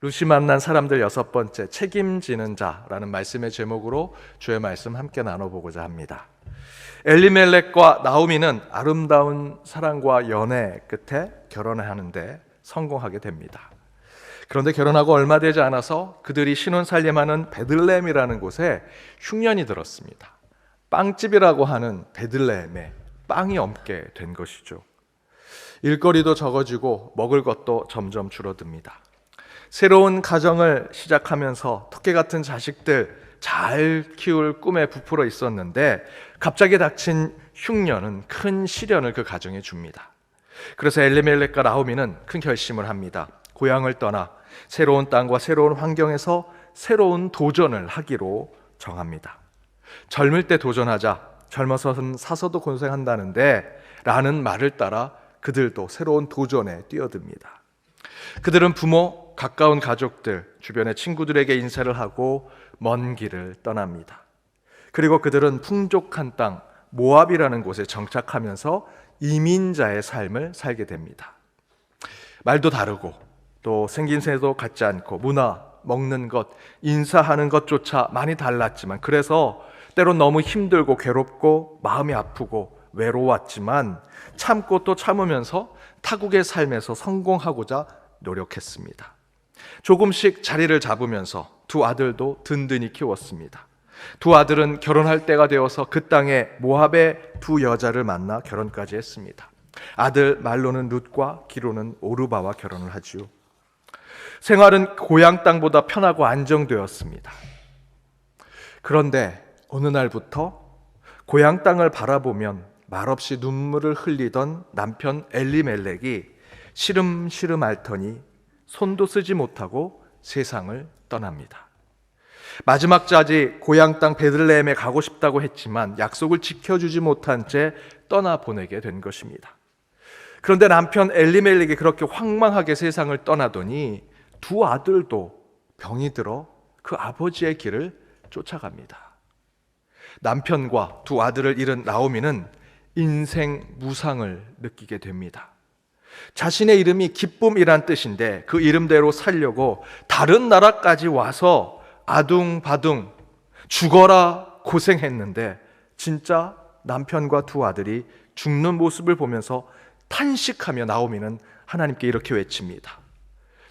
루시 만난 사람들 6번째, 책임지는 자라는 말씀의 제목으로 주의 말씀 함께 나눠보고자 합니다. 엘리멜렉과 나오미는 아름다운 사랑과 연애 끝에 결혼을 하는데 성공하게 됩니다. 그런데 결혼하고 얼마 되지 않아서 그들이 신혼살림하는 베들레헴이라는 곳에 흉년이 들었습니다. 빵집이라고 하는 베들레헴에 빵이 없게 된 것이죠. 일거리도 적어지고 먹을 것도 점점 줄어듭니다. 새로운 가정을 시작하면서 토끼 같은 자식들 잘 키울 꿈에 부풀어 있었는데 갑자기 닥친 흉년은 큰 시련을 그 가정에 줍니다. 그래서 엘리멜렉과 나오미는 큰 결심을 합니다. 고향을 떠나 새로운 땅과 새로운 환경에서 새로운 도전을 하기로 정합니다. 젊을 때 도전하자, 젊어서는 사서도 고생한다는데 라는 말을 따라 그들도 새로운 도전에 뛰어듭니다. 그들은 부모, 가까운 가족들, 주변의 친구들에게 인사를 하고 먼 길을 떠납니다. 그리고 그들은 풍족한 땅 모압이라는 곳에 정착하면서 이민자의 삶을 살게 됩니다. 말도 다르고 또 생김새도 같지 않고 문화, 먹는 것, 인사하는 것조차 많이 달랐지만 그래서 때론 너무 힘들고 괴롭고 마음이 아프고 외로웠지만 참고 또 참으면서 타국의 삶에서 성공하고자 노력했습니다. 조금씩 자리를 잡으면서 두 아들도 든든히 키웠습니다. 두 아들은 결혼할 때가 되어서 그 땅에 모압의 두 여자를 만나 결혼까지 했습니다. 아들 말로는 룻과 기로는 오르바와 결혼을 하지요. 생활은 고향 땅보다 편하고 안정되었습니다. 그런데 어느 날부터 고향 땅을 바라보면 말없이 눈물을 흘리던 남편 엘리멜렉이 시름시름 앓더니 손도 쓰지 못하고 세상을 떠납니다. 마지막까지 고향 땅 베들레헴에 가고 싶다고 했지만 약속을 지켜주지 못한 채 떠나보내게 된 것입니다. 그런데 남편 엘리멜렉이 그렇게 황망하게 세상을 떠나더니 두 아들도 병이 들어 그 아버지의 길을 쫓아갑니다. 남편과 두 아들을 잃은 나오미는 인생 무상을 느끼게 됩니다. 자신의 이름이 기쁨이란 뜻인데 그 이름대로 살려고 다른 나라까지 와서 아둥바둥 죽어라 고생했는데 진짜 남편과 두 아들이 죽는 모습을 보면서 탄식하며 나오미는 하나님께 이렇게 외칩니다.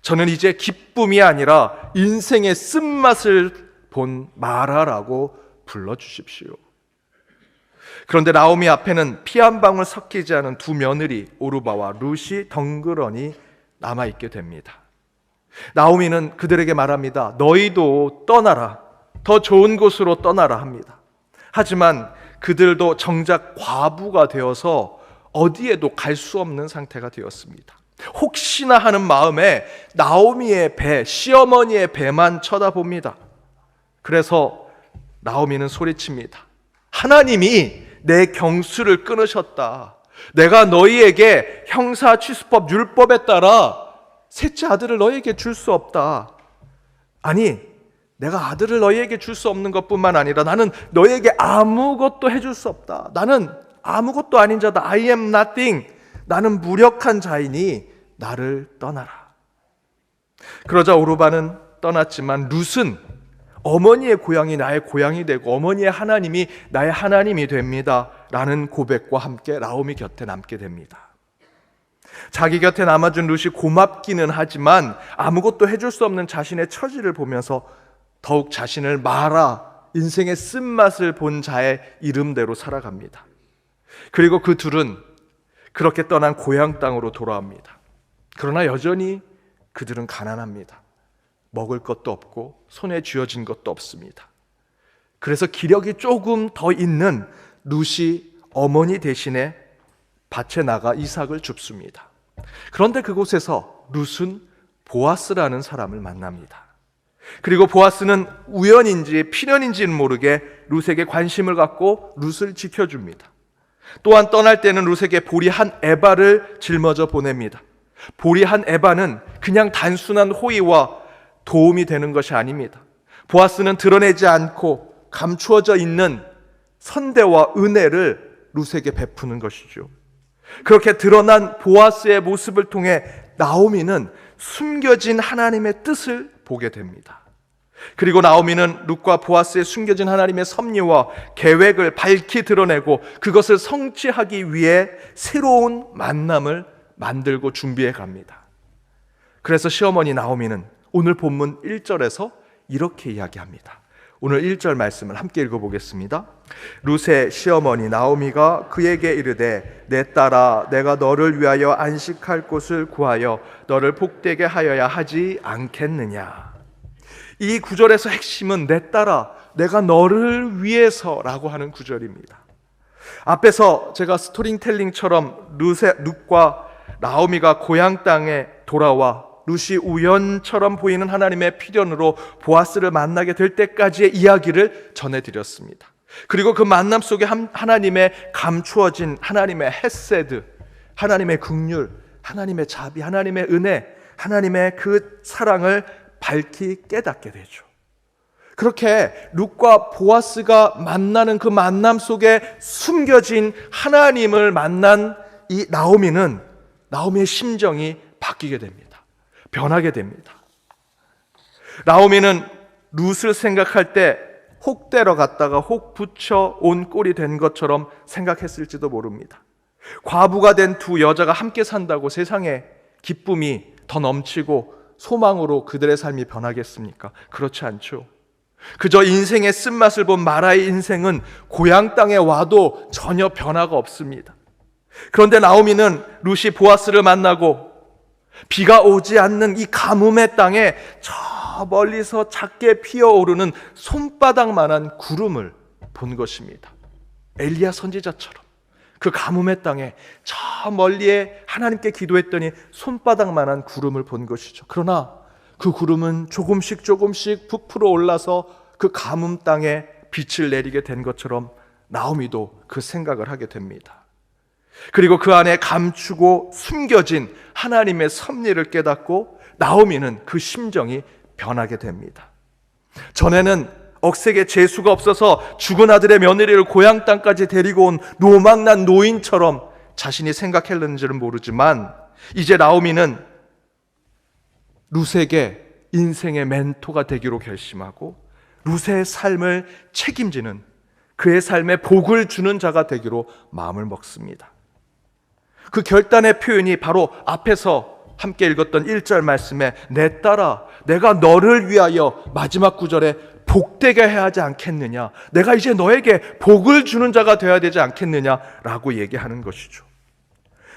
저는 이제 기쁨이 아니라 인생의 쓴맛을 본 마라라고 불러주십시오. 그런데 나오미 앞에는 피 한 방울 섞이지 않은 두 며느리 오르바와 룻이 덩그러니 남아있게 됩니다. 나오미는 그들에게 말합니다. 너희도 떠나라. 더 좋은 곳으로 떠나라 합니다. 하지만 그들도 정작 과부가 되어서 어디에도 갈 수 없는 상태가 되었습니다. 혹시나 하는 마음에 나오미의 배, 시어머니의 배만 쳐다봅니다. 그래서 나오미는 소리칩니다. 하나님이 내 경수를 끊으셨다. 내가 너희에게 형사취수법 율법에 따라 셋째 아들을 너희에게 줄 수 없다. 아니, 내가 아들을 너희에게 줄 수 없는 것뿐만 아니라 나는 너희에게 아무것도 해줄 수 없다. 나는 아무것도 아닌 자다. I am nothing. 나는 무력한 자이니 나를 떠나라. 그러자 오르바는 떠났지만 룻은 어머니의 고향이 나의 고향이 되고 어머니의 하나님이 나의 하나님이 됩니다 라는 고백과 함께 나오미 곁에 남게 됩니다. 자기 곁에 남아준 룻이 고맙기는 하지만 아무것도 해줄 수 없는 자신의 처지를 보면서 더욱 자신을 마라, 인생의 쓴맛을 본 자의 이름대로 살아갑니다. 그리고 그 둘은 그렇게 떠난 고향 땅으로 돌아옵니다. 그러나 여전히 그들은 가난합니다. 먹을 것도 없고 손에 쥐어진 것도 없습니다. 그래서 기력이 조금 더 있는 룻이 어머니 대신에 밭에 나가 이삭을 줍습니다. 그런데 그곳에서 룻은 보아스라는 사람을 만납니다. 그리고 보아스는 우연인지 필연인지는 모르게 룻에게 관심을 갖고 룻을 지켜줍니다. 또한 떠날 때는 룻에게 보리 한 에바를 짊어져 보냅니다. 보리 한 에바는 그냥 단순한 호의와 도움이 되는 것이 아닙니다. 보아스는 드러내지 않고 감추어져 있는 선대와 은혜를 룻에게 베푸는 것이죠. 그렇게 드러난 보아스의 모습을 통해 나오미는 숨겨진 하나님의 뜻을 보게 됩니다. 그리고 나오미는 룻과 보아스의 숨겨진 하나님의 섭리와 계획을 밝히 드러내고 그것을 성취하기 위해 새로운 만남을 만들고 준비해 갑니다. 그래서 시어머니 나오미는 오늘 본문 1절에서 이렇게 이야기합니다. 오늘 1절 말씀을 함께 읽어보겠습니다. 룻의 시어머니 나오미가 그에게 이르되 내 딸아 내가 너를 위하여 안식할 곳을 구하여 너를 복되게 하여야 하지 않겠느냐. 이 구절에서 핵심은 내 딸아 내가 너를 위해서라고 하는 구절입니다. 앞에서 제가 스토리텔링처럼 룻과 나오미가 고향 땅에 돌아와 룻이 우연처럼 보이는 하나님의 필연으로 보아스를 만나게 될 때까지의 이야기를 전해드렸습니다. 그리고 그 만남 속에 하나님의 감추어진 하나님의 헤세드, 하나님의 긍휼, 하나님의 자비, 하나님의 은혜, 하나님의 그 사랑을 밝히 깨닫게 되죠. 그렇게 룻과 보아스가 만나는 그 만남 속에 숨겨진 하나님을 만난 이 나오미의 심정이 바뀌게 됩니다. 변하게 됩니다. 나오미는 룻을 생각할 때 혹 데려갔다가 혹 붙여 온 꼴이 된 것처럼 생각했을지도 모릅니다. 과부가 된 두 여자가 함께 산다고 세상에 기쁨이 더 넘치고 소망으로 그들의 삶이 변하겠습니까? 그렇지 않죠. 그저 인생의 쓴맛을 본 마라의 인생은 고향 땅에 와도 전혀 변화가 없습니다. 그런데 나오미는 룻이 보아스를 만나고 비가 오지 않는 이 가뭄의 땅에 저 멀리서 작게 피어오르는 손바닥만한 구름을 본 것입니다. 엘리야 선지자처럼 그 가뭄의 땅에 저 멀리에 하나님께 기도했더니 손바닥만한 구름을 본 것이죠. 그러나 그 구름은 조금씩 부풀어 올라서 그 가뭄 땅에 빛을 내리게 된 것처럼 나오미도 그 생각을 하게 됩니다. 그리고 그 안에 감추고 숨겨진 하나님의 섭리를 깨닫고 나오미는 그 심정이 변하게 됩니다. 전에는 억색에 재수가 없어서 죽은 아들의 며느리를 고향 땅까지 데리고 온 노망난 노인처럼 자신이 생각했는지는 모르지만 이제 나오미는 룻에게 인생의 멘토가 되기로 결심하고 룻의 삶을 책임지는 그의 삶에 복을 주는 자가 되기로 마음을 먹습니다. 그 결단의 표현이 바로 앞에서 함께 읽었던 1절 말씀에 내 딸아 내가 너를 위하여 마지막 구절에 복되게 해야 하지 않겠느냐, 내가 이제 너에게 복을 주는 자가 되어야 되지 않겠느냐라고 얘기하는 것이죠.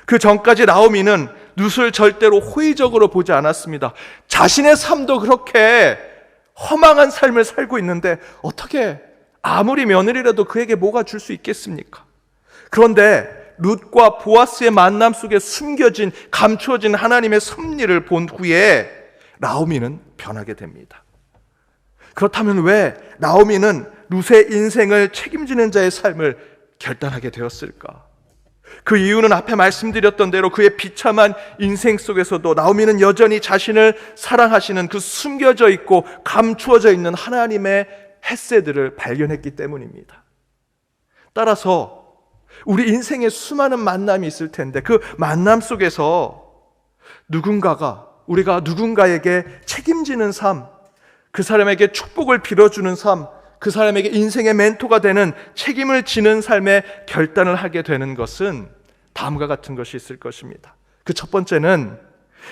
그 전까지 나오미는 룻을 절대로 호의적으로 보지 않았습니다. 자신의 삶도 그렇게 허망한 삶을 살고 있는데 어떻게 아무리 며느리라도 그에게 뭐가 줄 수 있겠습니까? 그런데 룻과 보아스의 만남 속에 숨겨진 감추어진 하나님의 섭리를 본 후에 나오미는 변하게 됩니다. 그렇다면 왜 나오미는 룻의 인생을 책임지는 자의 삶을 결단하게 되었을까? 그 이유는 앞에 말씀드렸던 대로 그의 비참한 인생 속에서도 나오미는 여전히 자신을 사랑하시는 그 숨겨져 있고 감추어져 있는 하나님의 헤세드를 발견했기 때문입니다. 따라서 우리 인생에 수많은 만남이 있을 텐데 그 만남 속에서 우리가 누군가에게 책임지는 삶, 그 사람에게 축복을 빌어주는 삶, 그 사람에게 인생의 멘토가 되는 책임을 지는 삶의 결단을 하게 되는 것은 다음과 같은 것이 있을 것입니다. 그 첫 번째는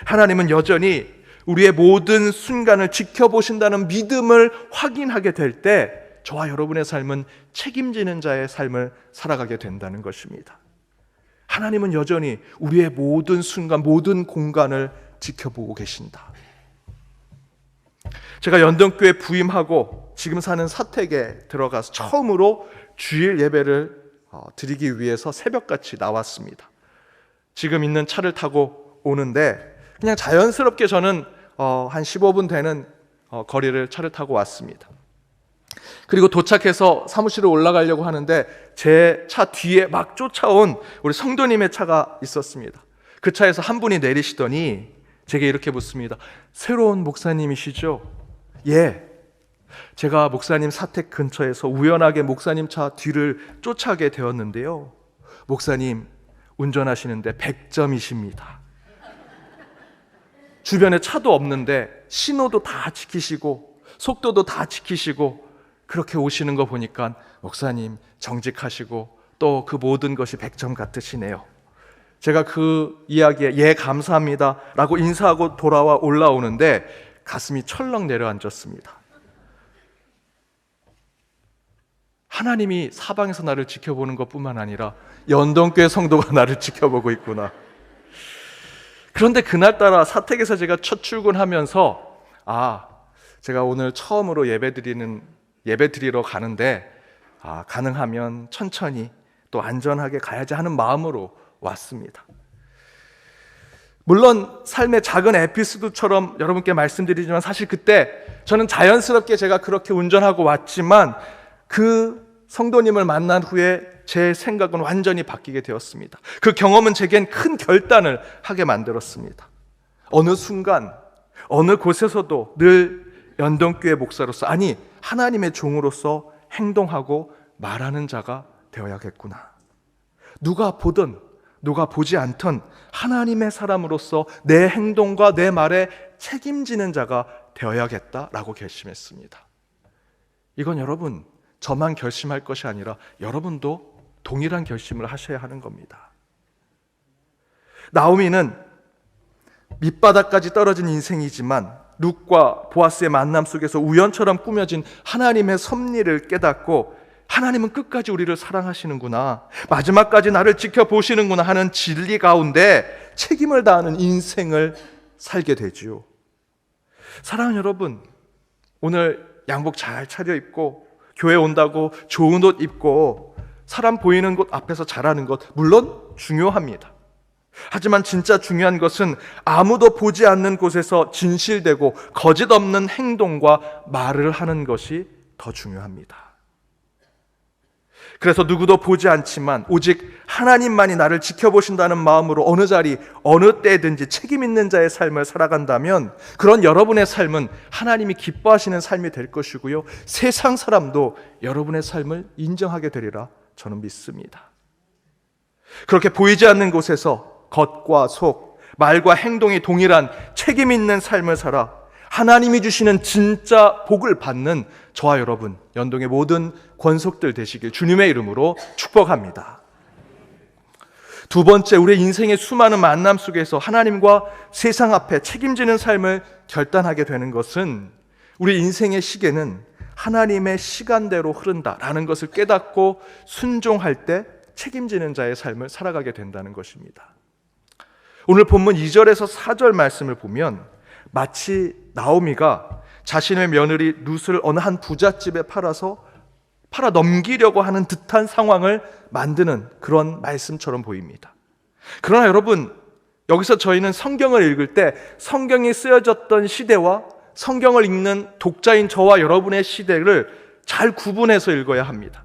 하나님은 여전히 우리의 모든 순간을 지켜보신다는 믿음을 확인하게 될 때 저와 여러분의 삶은 책임지는 자의 삶을 살아가게 된다는 것입니다. 하나님은 여전히 우리의 모든 순간, 모든 공간을 지켜보고 계신다. 제가 연동교회 부임하고 지금 사는 사택에 들어가서 처음으로 주일 예배를 드리기 위해서 새벽같이 나왔습니다. 지금 있는 차를 타고 오는데 그냥 자연스럽게 저는 한 15분 되는 거리를 차를 타고 왔습니다. 그리고 도착해서 사무실에 올라가려고 하는데 제 차 뒤에 막 쫓아온 우리 성도님의 차가 있었습니다. 그 차에서 한 분이 내리시더니 제게 이렇게 묻습니다. 새로운 목사님이시죠? 예. 제가 목사님 사택 근처에서 우연하게 목사님 차 뒤를 쫓아가게 되었는데요. 목사님 운전하시는데 100점이십니다. 주변에 차도 없는데 신호도 다 지키시고 속도도 다 지키시고 그렇게 오시는 거 보니까 목사님 정직하시고 또 그 모든 것이 100점 같으시네요. 제가 그 이야기에 예 감사합니다 라고 인사하고 돌아와 올라오는데 가슴이 철렁 내려앉았습니다. 하나님이 사방에서 나를 지켜보는 것뿐만 아니라 연동교회 성도가 나를 지켜보고 있구나. 그런데 그날따라 사택에서 제가 첫 출근하면서 제가 오늘 처음으로 예배 드리러 가는데 가능하면 천천히 또 안전하게 가야지 하는 마음으로 왔습니다. 물론 삶의 작은 에피소드처럼 여러분께 말씀드리지만 사실 그때 저는 자연스럽게 제가 그렇게 운전하고 왔지만 그 성도님을 만난 후에 제 생각은 완전히 바뀌게 되었습니다. 그 경험은 제겐 큰 결단을 하게 만들었습니다. 어느 순간 어느 곳에서도 늘 연동교회 목사로서 하나님의 종으로서 행동하고 말하는 자가 되어야겠구나. 누가 보든 누가 보지 않던 하나님의 사람으로서 내 행동과 내 말에 책임지는 자가 되어야겠다라고 결심했습니다. 이건 여러분 저만 결심할 것이 아니라 여러분도 동일한 결심을 하셔야 하는 겁니다. 나오미는 밑바닥까지 떨어진 인생이지만 룻과 보아스의 만남 속에서 우연처럼 꾸며진 하나님의 섭리를 깨닫고 하나님은 끝까지 우리를 사랑하시는구나, 마지막까지 나를 지켜보시는구나 하는 진리 가운데 책임을 다하는 인생을 살게 되지요. 사랑하는 여러분, 오늘 양복 잘 차려입고 교회 온다고 좋은 옷 입고 사람 보이는 곳 앞에서 잘하는 것 물론 중요합니다. 하지만 진짜 중요한 것은 아무도 보지 않는 곳에서 진실되고 거짓 없는 행동과 말을 하는 것이 더 중요합니다. 그래서 누구도 보지 않지만 오직 하나님만이 나를 지켜보신다는 마음으로 어느 자리 어느 때든지 책임 있는 자의 삶을 살아간다면 그런 여러분의 삶은 하나님이 기뻐하시는 삶이 될 것이고요, 세상 사람도 여러분의 삶을 인정하게 되리라 저는 믿습니다. 그렇게 보이지 않는 곳에서 겉과 속, 말과 행동이 동일한 책임 있는 삶을 살아 하나님이 주시는 진짜 복을 받는 저와 여러분, 연동의 모든 권속들 되시길 주님의 이름으로 축복합니다. 두 번째, 우리의 인생의 수많은 만남 속에서 하나님과 세상 앞에 책임지는 삶을 결단하게 되는 것은 우리 인생의 시계는 하나님의 시간대로 흐른다라는 것을 깨닫고 순종할 때 책임지는 자의 삶을 살아가게 된다는 것입니다. 오늘 본문 2절에서 4절 말씀을 보면 마치 나오미가 자신의 며느리 룻을 어느 한 부잣집에 팔아 넘기려고 하는 듯한 상황을 만드는 그런 말씀처럼 보입니다. 그러나 여러분, 여기서 저희는 성경을 읽을 때 성경이 쓰여졌던 시대와 성경을 읽는 독자인 저와 여러분의 시대를 잘 구분해서 읽어야 합니다.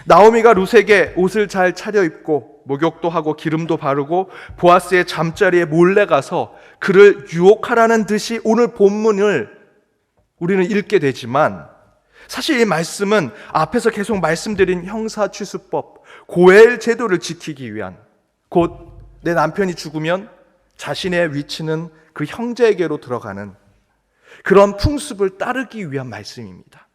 나오미가 룻에게 옷을 잘 차려입고 목욕도 하고 기름도 바르고 보아스의 잠자리에 몰래 가서 그를 유혹하라는 듯이 오늘 본문을 우리는 읽게 되지만 사실 이 말씀은 앞에서 계속 말씀드린 형사취수법, 고엘 제도를 지키기 위한, 곧 내 남편이 죽으면 자신의 위치는 그 형제에게로 들어가는 그런 풍습을 따르기 위한 말씀입니다.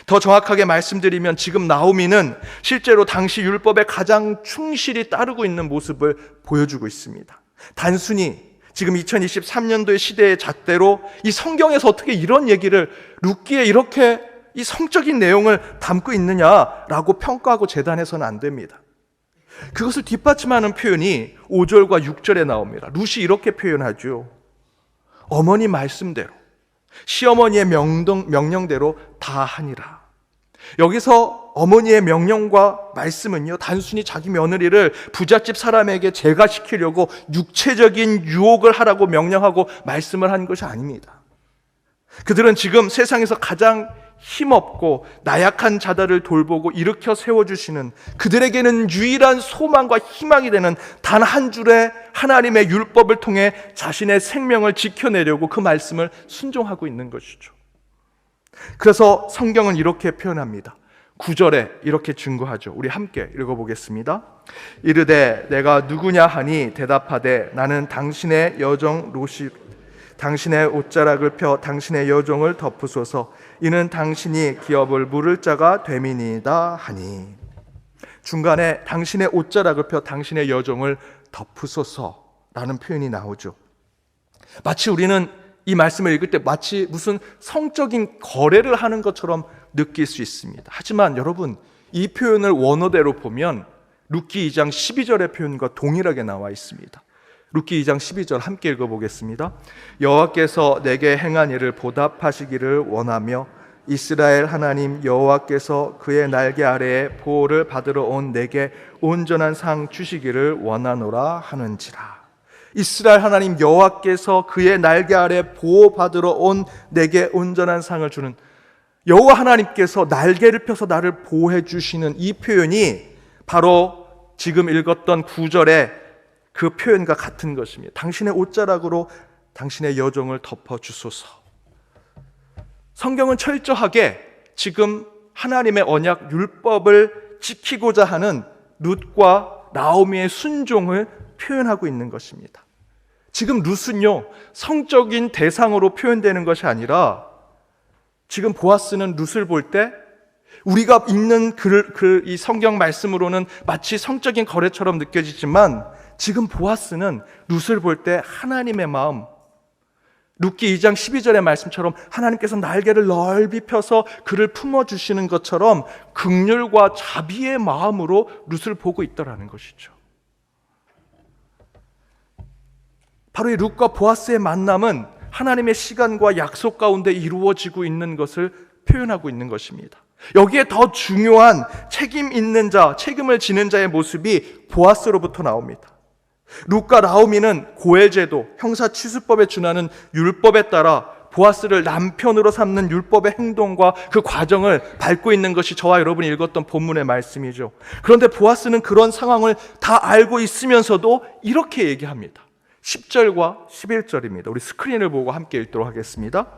더 정확하게 말씀드리면 지금 나오미는 실제로 당시 율법에 가장 충실히 따르고 있는 모습을 보여주고 있습니다. 단순히 지금 2023년도의 시대의 잣대로 이 성경에서 어떻게 이런 얘기를 룻기에 이렇게 이 성적인 내용을 담고 있느냐라고 평가하고 재단해서는 안 됩니다. 그것을 뒷받침하는 표현이 5절과 6절에 나옵니다. 룻이 이렇게 표현하죠. 어머니 말씀대로 시어머니의 명령대로 다 하니라. 여기서 어머니의 명령과 말씀은요, 단순히 자기 며느리를 부잣집 사람에게 제가시키려고 육체적인 유혹을 하라고 명령하고 말씀을 한 것이 아닙니다. 그들은 지금 세상에서 가장 힘없고 나약한 자들을 돌보고 일으켜 세워주시는, 그들에게는 유일한 소망과 희망이 되는 단 한 줄의 하나님의 율법을 통해 자신의 생명을 지켜내려고 그 말씀을 순종하고 있는 것이죠. 그래서 성경은 이렇게 표현합니다. 9절에 이렇게 증거하죠. 우리 함께 읽어보겠습니다. 이르되 내가 누구냐 하니 대답하되 나는 당신의 여종 룻이 당신의 옷자락을 펴 당신의 여종을 덮으소서. 이는 당신이 기업을 물을 자가 됨이니이다 하니. 중간에 당신의 옷자락을 펴 당신의 여종을 덮으소서라는 표현이 나오죠. 마치 우리는 이 말씀을 읽을 때 마치 무슨 성적인 거래를 하는 것처럼 느낄 수 있습니다. 하지만 여러분, 이 표현을 원어대로 보면 룻기 2장 12절의 표현과 동일하게 나와 있습니다. 룻기 2장 12절 함께 읽어보겠습니다. 여호와께서 내게 행한 일을 보답하시기를 원하며 이스라엘 하나님 여호와께서 그의 날개 아래에 보호를 받으러 온 내게 온전한 상 주시기를 원하노라 하는지라. 이스라엘 하나님 여호와께서 그의 날개 아래 보호받으러 온 내게 온전한 상을 주는, 여호와 하나님께서 날개를 펴서 나를 보호해 주시는 이 표현이 바로 지금 읽었던 9절의 그 표현과 같은 것입니다. 당신의 옷자락으로 당신의 여종을 덮어주소서. 성경은 철저하게 지금 하나님의 언약 율법을 지키고자 하는 룻과 나오미의 순종을 표현하고 있는 것입니다. 지금 룻은요, 성적인 대상으로 표현되는 것이 아니라 지금 보아스는 룻을 볼 때 우리가 읽는 이 성경 말씀으로는 마치 성적인 거래처럼 느껴지지만 지금 보아스는 룻을 볼 때 하나님의 마음, 룻기 2장 12절의 말씀처럼 하나님께서 날개를 넓이 펴서 그를 품어주시는 것처럼 긍휼과 자비의 마음으로 룻을 보고 있더라는 것이죠. 바로 이 룻과 보아스의 만남은 하나님의 시간과 약속 가운데 이루어지고 있는 것을 표현하고 있는 것입니다. 여기에 더 중요한 책임 있는 자, 책임을 지는 자의 모습이 보아스로부터 나옵니다. 룻과 나오미는 고해제도, 형사취수법에 준하는 율법에 따라 보아스를 남편으로 삼는 율법의 행동과 그 과정을 밟고 있는 것이 저와 여러분이 읽었던 본문의 말씀이죠. 그런데 보아스는 그런 상황을 다 알고 있으면서도 이렇게 얘기합니다. 10절과 11절입니다. 우리 스크린을 보고 함께 읽도록 하겠습니다.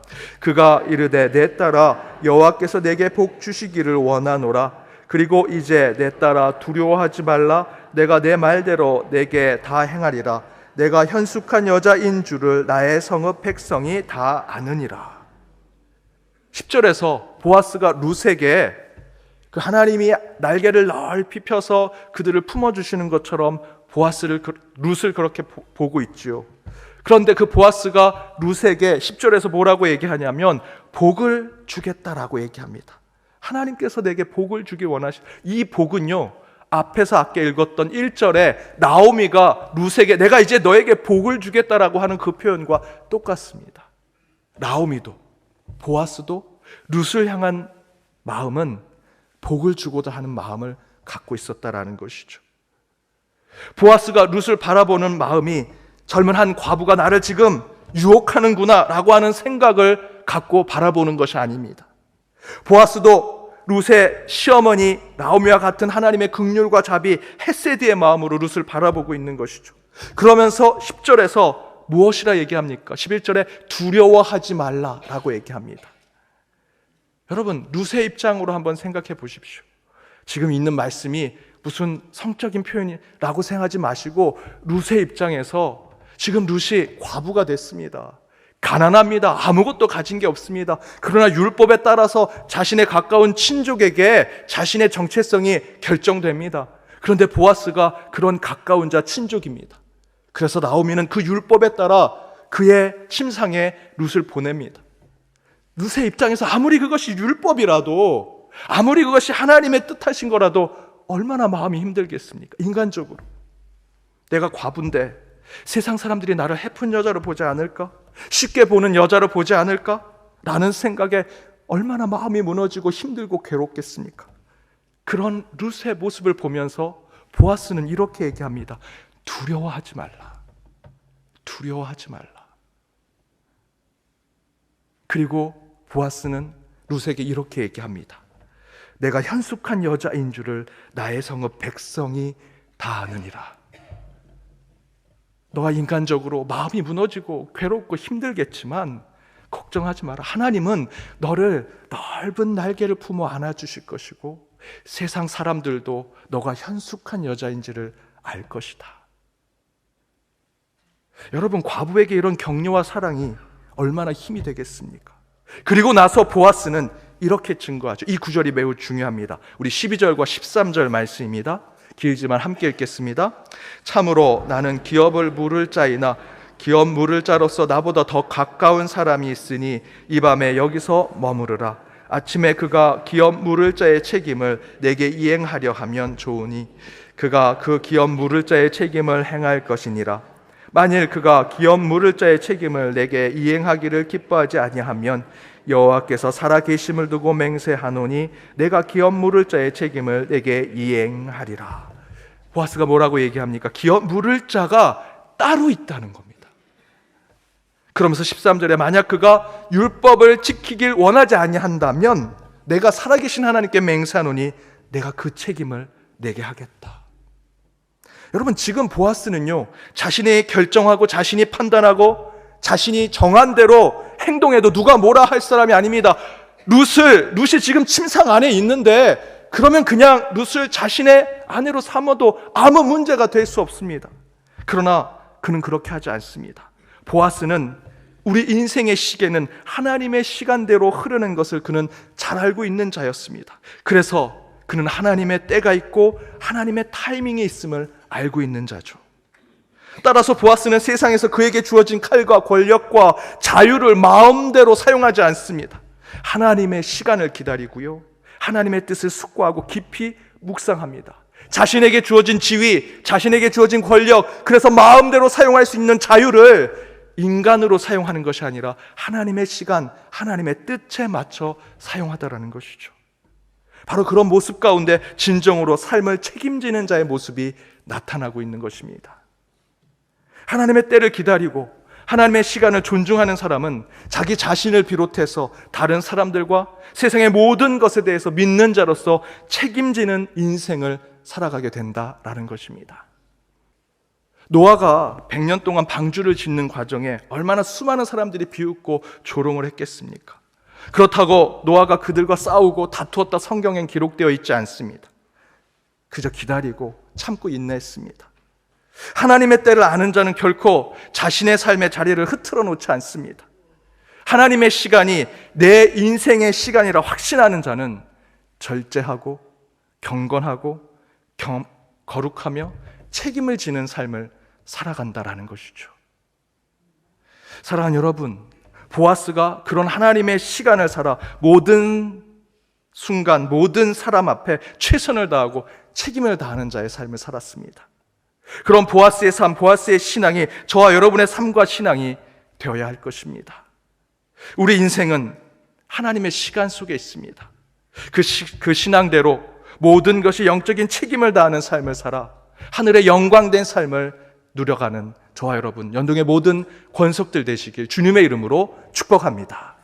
그가 이르되 내 딸아 여호와께서 내게 복 주시기를 원하노라. 그리고 이제 내 딸아 두려워하지 말라. 내가 내 말대로 내게 다 행하리라. 내가 현숙한 여자인 줄을 나의 성읍 백성이 다 아느니라. 10절에서 보아스가 룻에게 그 하나님이 날개를 넓히 펴서 그들을 품어주시는 것처럼 룻을 그렇게 보고 있지요. 그런데 그 보아스가 룻에게 10절에서 뭐라고 얘기하냐면 복을 주겠다라고 얘기합니다. 하나님께서 내게 복을 주기 이 복은요, 앞에서 아까 읽었던 1절에 나오미가 룻에게 내가 이제 너에게 복을 주겠다라고 하는 그 표현과 똑같습니다. 나오미도 보아스도 룻을 향한 마음은 복을 주고자 하는 마음을 갖고 있었다라는 것이죠. 보아스가 룻을 바라보는 마음이 젊은 한 과부가 나를 지금 유혹하는구나 라고 하는 생각을 갖고 바라보는 것이 아닙니다. 보아스도 룻의 시어머니 나오미와 같은 하나님의 긍휼과 자비, 헤세드의 마음으로 룻을 바라보고 있는 것이죠. 그러면서 10절에서 무엇이라 얘기합니까? 11절에 두려워하지 말라라고 얘기합니다. 여러분, 룻의 입장으로 한번 생각해 보십시오. 지금 있는 말씀이 무슨 성적인 표현이라고 생각하지 마시고 룻의 입장에서 지금 룻이 과부가 됐습니다. 가난합니다. 아무것도 가진 게 없습니다. 그러나 율법에 따라서 자신의 가까운 친족에게 자신의 정체성이 결정됩니다. 그런데 보아스가 그런 가까운 자 친족입니다. 그래서 나오미는 그 율법에 따라 그의 침상에 룻을 보냅니다. 룻의 입장에서 아무리 그것이 율법이라도, 아무리 그것이 하나님의 뜻하신 거라도 얼마나 마음이 힘들겠습니까? 인간적으로 내가 과부인데 세상 사람들이 나를 해픈 여자로 보지 않을까? 쉽게 보는 여자로 보지 않을까? 라는 생각에 얼마나 마음이 무너지고 힘들고 괴롭겠습니까? 그런 룻의 모습을 보면서 보아스는 이렇게 얘기합니다. 두려워하지 말라. 두려워하지 말라. 그리고 보아스는 룻에게 이렇게 얘기합니다. 내가 현숙한 여자인 줄을 나의 성읍 백성이 다 아느니라. 너가 인간적으로 마음이 무너지고 괴롭고 힘들겠지만 걱정하지 마라. 하나님은 너를 넓은 날개를 품어 안아주실 것이고 세상 사람들도 너가 현숙한 여자인지를 알 것이다. 여러분, 과부에게 이런 격려와 사랑이 얼마나 힘이 되겠습니까? 그리고 나서 보아스는 이렇게 증거하죠. 이 구절이 매우 중요합니다. 우리 12절과 13절 말씀입니다. 길지만 함께 읽겠습니다. 참으로 나는 기업을 물을 자이나 기업 물을 자로서 나보다 더 가까운 사람이 있으니 이 밤에 여기서 머무르라. 아침에 그가 기업 물을 자의 책임을 내게 이행하려 하면 좋으니 그가 그 기업 물을 자의 책임을 행할 것이니라. 만일 그가 기업 물을 자의 책임을 내게 이행하기를 기뻐하지 아니하면 여호와께서 살아계심을 두고 맹세하노니 내가 기업 물을 자의 책임을 내게 이행하리라. 보아스가 뭐라고 얘기합니까? 기업 물을 자가 따로 있다는 겁니다. 그러면서 13절에 만약 그가 율법을 지키길 원하지 아니한다면 내가 살아계신 하나님께 맹세하노니 내가 그 책임을 내게 하겠다. 여러분, 지금 보아스는요, 자신이 결정하고 자신이 판단하고 자신이 정한 대로 행동해도 누가 뭐라 할 사람이 아닙니다. 룻이 지금 침상 안에 있는데 그러면 그냥 룻을 자신의 아내로 삼아도 아무 문제가 될 수 없습니다. 그러나 그는 그렇게 하지 않습니다. 보아스는 우리 인생의 시계는 하나님의 시간대로 흐르는 것을 그는 잘 알고 있는 자였습니다. 그래서 그는 하나님의 때가 있고 하나님의 타이밍이 있음을 알고 있는 자죠. 따라서 보아스는 세상에서 그에게 주어진 칼과 권력과 자유를 마음대로 사용하지 않습니다. 하나님의 시간을 기다리고요, 하나님의 뜻을 숙고하고 깊이 묵상합니다. 자신에게 주어진 지위, 자신에게 주어진 권력, 그래서 마음대로 사용할 수 있는 자유를 인간으로 사용하는 것이 아니라 하나님의 시간, 하나님의 뜻에 맞춰 사용하다라는 것이죠. 바로 그런 모습 가운데 진정으로 삶을 책임지는 자의 모습이 나타나고 있는 것입니다. 하나님의 때를 기다리고 하나님의 시간을 존중하는 사람은 자기 자신을 비롯해서 다른 사람들과 세상의 모든 것에 대해서 믿는 자로서 책임지는 인생을 살아가게 된다라는 것입니다. 노아가 100년 동안 방주를 짓는 과정에 얼마나 수많은 사람들이 비웃고 조롱을 했겠습니까? 그렇다고 노아가 그들과 싸우고 다투었다 성경엔 기록되어 있지 않습니다. 그저 기다리고 참고 인내했습니다. 하나님의 때를 아는 자는 결코 자신의 삶의 자리를 흐트러 놓지 않습니다. 하나님의 시간이 내 인생의 시간이라 확신하는 자는 절제하고 경건하고 거룩하며 책임을 지는 삶을 살아간다라는 것이죠. 사랑하는 여러분, 보아스가 그런 하나님의 시간을 살아 모든 순간 모든 사람 앞에 최선을 다하고 책임을 다하는 자의 삶을 살았습니다. 그런 보아스의 삶, 보아스의 신앙이 저와 여러분의 삶과 신앙이 되어야 할 것입니다. 우리 인생은 하나님의 시간 속에 있습니다. 그 신앙대로 모든 것이 영적인 책임을 다하는 삶을 살아 하늘의 영광된 삶을 누려가는 저와 여러분, 연동의 모든 권속들 되시길 주님의 이름으로 축복합니다.